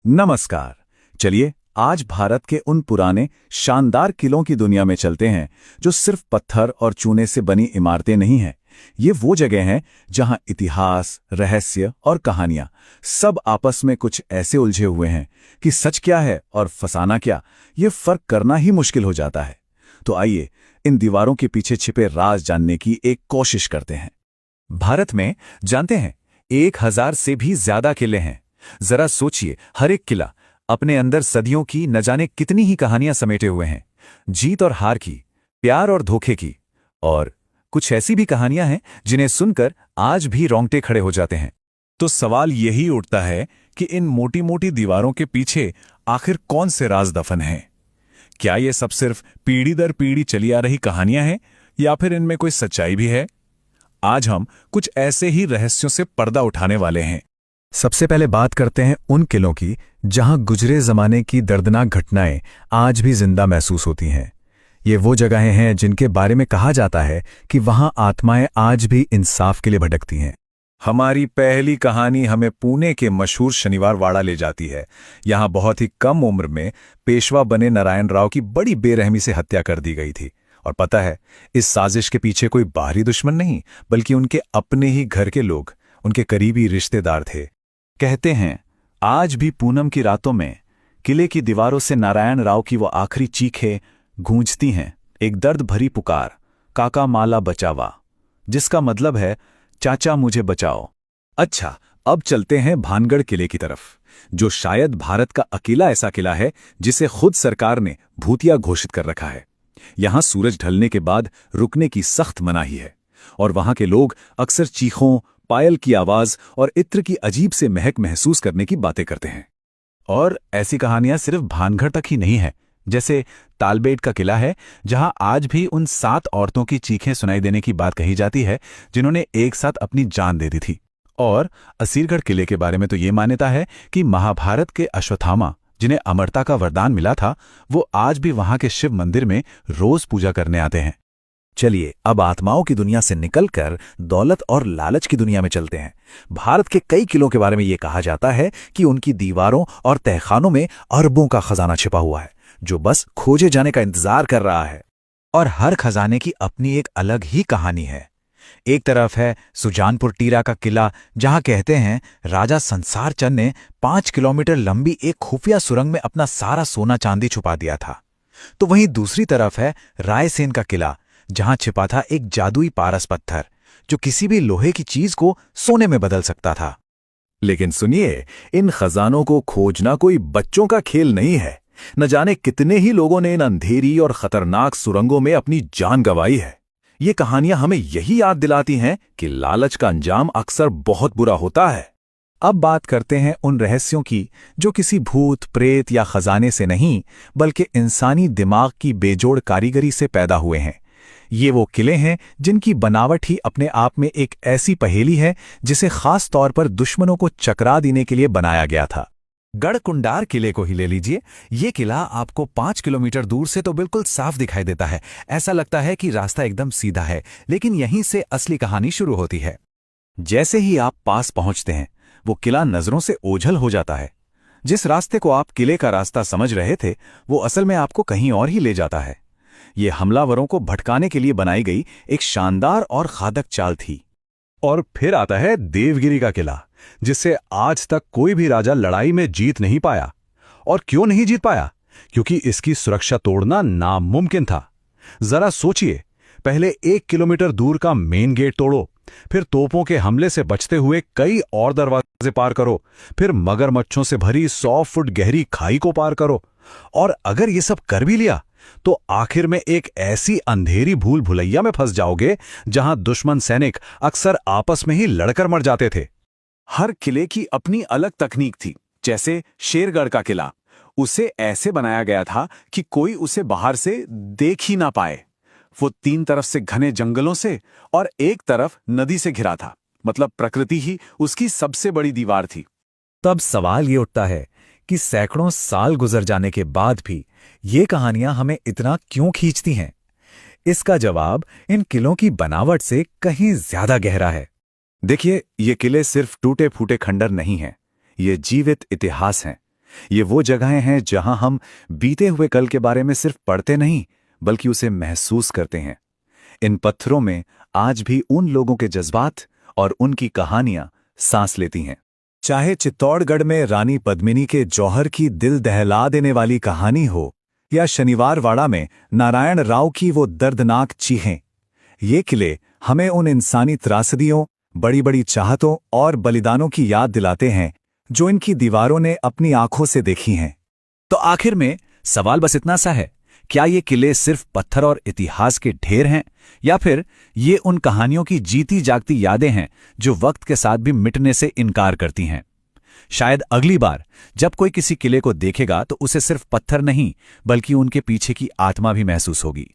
नमस्कार। चलिए आज भारत के उन पुराने शानदार किलों की दुनिया में चलते हैं जो सिर्फ पत्थर और चूने से बनी इमारतें नहीं हैं। ये वो जगह हैं जहां इतिहास, रहस्य और कहानियां सब आपस में कुछ ऐसे उलझे हुए हैं कि सच क्या है और फसाना क्या, ये फर्क करना ही मुश्किल हो जाता है। तो आइए इन दीवारों के पीछे छिपे राज जानने की एक कोशिश करते हैं। भारत में जानते हैं 1000 से भी ज्यादा किले हैं। जरा सोचिए, हर एक किला अपने अंदर सदियों की न जाने कितनी ही कहानियां समेटे हुए हैं। जीत और हार की, प्यार और धोखे की, और कुछ ऐसी भी कहानियां हैं जिन्हें सुनकर आज भी रोंगटे खड़े हो जाते हैं। तो सवाल यही उठता है कि इन मोटी मोटी दीवारों के पीछे आखिर कौन से राज दफन हैं? क्या ये सब सिर्फ पीढ़ी दर पीढ़ी चली आ रही कहानियां हैं या फिर इनमें कोई सच्चाई भी है? आज हम कुछ ऐसे ही रहस्यों से पर्दा उठाने वाले हैं। सबसे पहले बात करते हैं उन किलों की जहां गुजरे जमाने की दर्दनाक घटनाएं आज भी जिंदा महसूस होती हैं। ये वो जगहें हैं जिनके बारे में कहा जाता है कि वहां आत्माएं आज भी इंसाफ के लिए भटकती हैं। हमारी पहली कहानी हमें पुणे के मशहूर शनिवार वाड़ा ले जाती है। यहां बहुत ही कम उम्र में पेशवा बने नारायण राव की बड़ी बेरहमी से हत्या कर दी गई थी। और पता है, इस साजिश के पीछे कोई बाहरी दुश्मन नहीं, बल्कि उनके अपने ही घर के लोग, उनके करीबी रिश्तेदार थे। कहते हैं आज भी पूनम की रातों में किले की दीवारों से नारायण राव की वो आखिरी चीखें गूंजती हैं, एक दर्द भरी पुकार, काका माला बचावा, जिसका मतलब है चाचा मुझे बचाओ। अच्छा, अब चलते हैं भानगढ़ किले की तरफ, जो शायद भारत का अकेला ऐसा किला है जिसे खुद सरकार ने भूतिया घोषित कर रखा है। यहां सूरज ढलने के बाद रुकने की सख्त मनाही है, और वहां के लोग अक्सर चीखों, पायल की आवाज और इत्र की अजीब से महक महसूस करने की बातें करते हैं। और ऐसी कहानियां सिर्फ भानगढ़ तक ही नहीं है। जैसे तालबेट का किला है, जहां आज भी उन 7 औरतों की चीखें सुनाई देने की बात कही जाती है जिन्होंने एक साथ अपनी जान दे दी थी। और असीरगढ़ किले के बारे में तो ये मान्यता है कि महाभारत के अश्वत्थामा, जिन्हें अमरता का वरदान मिला था, वो आज भी वहां के शिव मंदिर में रोज पूजा करने आते हैं। चलिए अब आत्माओं की दुनिया से निकलकर दौलत और लालच की दुनिया में चलते हैं। भारत के कई किलों के बारे में यह कहा जाता है कि उनकी दीवारों और तहखानों में अरबों का खजाना छिपा हुआ है, जो बस खोजे जाने का इंतजार कर रहा है। और हर खजाने की अपनी एक अलग ही कहानी है। एक तरफ है सुजानपुर टीरा का किला, जहां कहते हैं राजा संसार चंद ने 5 किलोमीटर लंबी एक खुफिया सुरंग में अपना सारा सोना चांदी छुपा दिया था। तो वहीं दूसरी तरफ है रायसेन का किला, जहां छिपा था एक जादुई पारस पत्थर, जो किसी भी लोहे की चीज को सोने में बदल सकता था। लेकिन सुनिए, इन खजानों को खोजना कोई बच्चों का खेल नहीं है। न जाने कितने ही लोगों ने इन अंधेरी और खतरनाक सुरंगों में अपनी जान गंवाई है। ये कहानियां हमें यही याद दिलाती हैं कि लालच का अंजाम अक्सर बहुत बुरा होता है। अब बात करते हैं उन रहस्यों की जो किसी भूत, प्रेत या खजाने से नहीं, बल्कि इंसानी दिमाग की बेजोड़ कारीगरी से पैदा हुए हैं। ये वो किले हैं जिनकी बनावट ही अपने आप में एक ऐसी पहेली है जिसे खास तौर पर दुश्मनों को चकरा देने के लिए बनाया गया था। गढ़कुंडार किले को ही ले लीजिए। ये किला आपको 5 किलोमीटर दूर से तो बिल्कुल साफ दिखाई देता है। ऐसा लगता है कि रास्ता एकदम सीधा है, लेकिन यहीं से असली कहानी शुरू होती है। जैसे ही आप पास पहुंचते हैं, वो किला नजरों से ओझल हो जाता है। जिस रास्ते को आप किले का रास्ता समझ रहे थे, वो असल में आपको कहीं और ही ले जाता है। ये हमलावरों को भटकाने के लिए बनाई गई एक शानदार और घातक चाल थी। और फिर आता है देवगिरी का किला, जिससे आज तक कोई भी राजा लड़ाई में जीत नहीं पाया। और क्यों नहीं जीत पाया? क्योंकि इसकी सुरक्षा तोड़ना नामुमकिन था। जरा सोचिए, पहले 1 किलोमीटर दूर का मेन गेट तोड़ो, फिर तोपों के हमले से बचते हुए कई और दरवाजे पार करो, फिर मगरमच्छों से भरी 100 फुट गहरी खाई को पार करो। और अगर ये सब कर भी लिया, तो आखिर में एक ऐसी अंधेरी भूल भुलैया में फंस जाओगे जहां दुश्मन सैनिक अक्सर आपस में ही लड़कर मर जाते थे। हर किले की अपनी अलग तकनीक थी। जैसे शेरगढ़ का किला, उसे ऐसे बनाया गया था कि कोई उसे बाहर से देख ही ना पाए। वो 3 तरफ से घने जंगलों से और एक तरफ नदी से घिरा था, मतलब प्रकृति ही उसकी सबसे बड़ी दीवार थी। तब सवाल ये उठता है कि सैकड़ों साल गुजर जाने के बाद भी ये कहानियां हमें इतना क्यों खींचती हैं? इसका जवाब इन किलों की बनावट से कहीं ज्यादा गहरा है। देखिए, ये किले सिर्फ टूटे फूटे खंडर नहीं हैं, ये जीवित इतिहास हैं। ये वो जगहें हैं जहां हम बीते हुए कल के बारे में सिर्फ पढ़ते नहीं, बल्कि उसे महसूस करते हैं। इन पत्थरों में आज भी उन लोगों के जज्बात और उनकी कहानियां सांस लेती हैं। चाहे चित्तौड़गढ़ में रानी पद्मिनी के जौहर की दिल दहला देने वाली कहानी हो, या शनिवारवाड़ा में नारायण राव की वो दर्दनाक चीखें, ये किले हमें उन इंसानी त्रासदियों, बड़ी बड़ी चाहतों और बलिदानों की याद दिलाते हैं जो इनकी दीवारों ने अपनी आंखों से देखी हैं। तो आखिर में सवाल बस इतना सा है, क्या ये किले सिर्फ पत्थर और इतिहास के ढेर हैं, या फिर ये उन कहानियों की जीती जागती यादें हैं जो वक्त के साथ भी मिटने से इनकार करती हैं? शायद अगली बार जब कोई किसी किले को देखेगा तो उसे सिर्फ पत्थर नहीं, बल्कि उनके पीछे की आत्मा भी महसूस होगी।